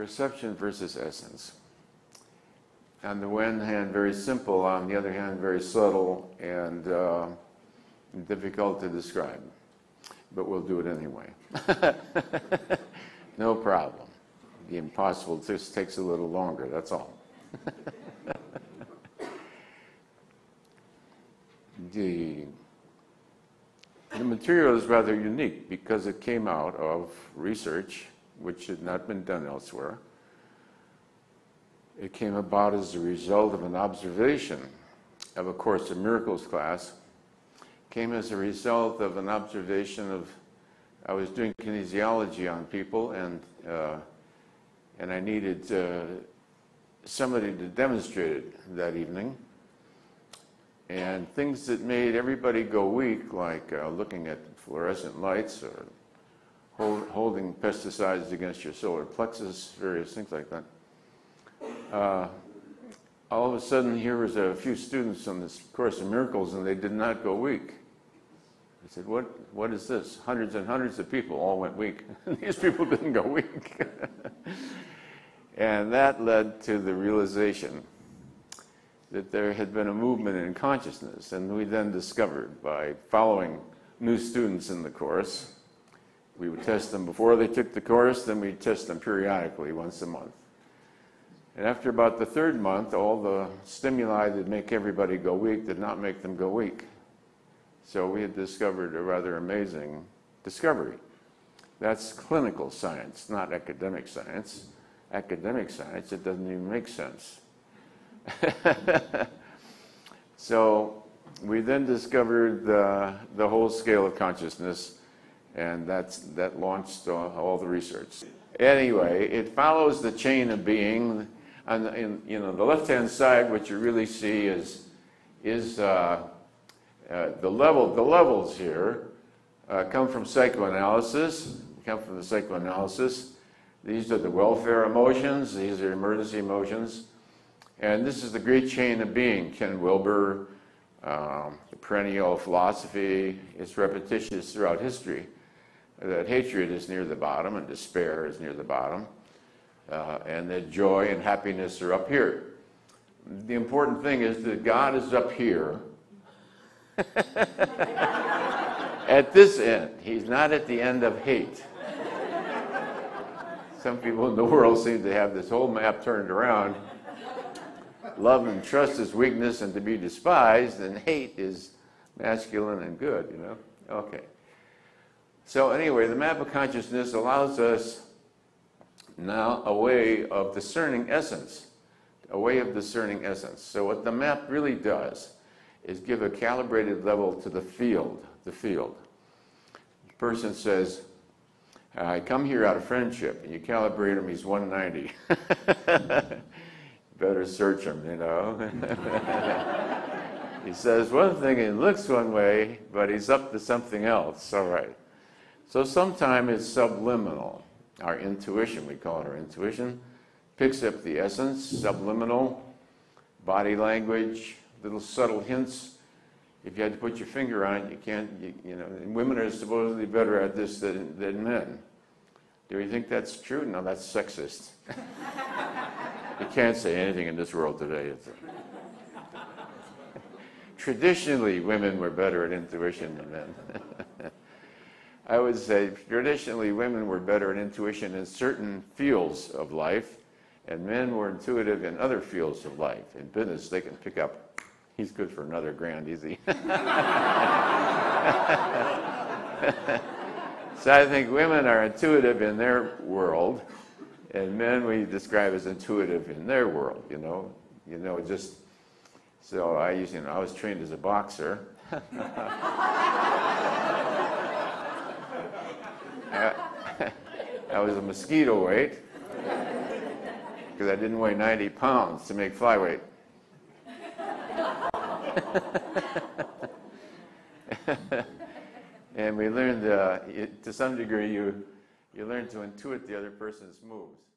Perception versus essence. On the one hand, very simple, on the other hand, very subtle and difficult to describe. But we'll do it anyway. No problem. The impossible just takes a little longer, that's all. The material is rather unique because it came out of research which had not been done elsewhere. It came about as a result of an observation of a Course in Miracles class. Came as a result of an observation of, I was doing kinesiology on people, and I needed somebody to demonstrate it that evening. And things that made everybody go weak, like looking at fluorescent lights or holding pesticides against your solar plexus, various things like that. All of a sudden, here was a few students on this Course in Miracles, and they did not go weak. I said, what is this? Hundreds and hundreds of people all went weak. These people didn't go weak. And that led to the realization that there had been a movement in consciousness, and we then discovered by following new students in the course, we would test them before they took the course, then we'd test them periodically once a month. And after about the third month, all the stimuli that make everybody go weak did not make them go weak. So we had discovered a rather amazing discovery. That's clinical science, not academic science. Academic science, it doesn't even make sense. So we then discovered the whole scale of consciousness, and that launched all the research. Anyway, it follows the chain of being. On the left-hand side, what you really see is the levels here come from psychoanalysis. Come from the psychoanalysis. These are the welfare emotions. These are emergency emotions. And this is the great chain of being. Ken Wilber, the perennial philosophy, it's repetitious throughout history. That hatred is near the bottom and despair is near the bottom. And that joy and happiness are up here. The important thing is that God is up here at this end. He's not at the end of hate. Some people in the world seem to have this whole map turned around. Love and trust is weakness and to be despised, and hate is masculine and good, you know? Okay. So anyway, the map of consciousness allows us now a way of discerning essence. A way of discerning essence. So what the map really does is give a calibrated level to the field. The field. The person says, I come here out of friendship, and you calibrate him, he's 190. Better search him, you know. He says one thing, he looks one way, but he's up to something else. All right. So sometimes it's subliminal. Our intuition, we call it our intuition, picks up the essence, subliminal, body language, little subtle hints. If you had to put your finger on it, you can't, you know, and women are supposedly better at this than men. Do you think that's true? No, that's sexist. You can't say anything in this world today. Traditionally, women were better at intuition than men. I would say traditionally women were better at intuition in certain fields of life, and men were intuitive in other fields of life. In business, they can pick up, he's good for another grand easy. So I think women are intuitive in their world, and men we describe as intuitive in their world, you know, just, so I was trained as a boxer. I was a mosquito weight because I didn't weigh 90 pounds to make flyweight. And we learned, to some degree, you learn to intuit the other person's moves.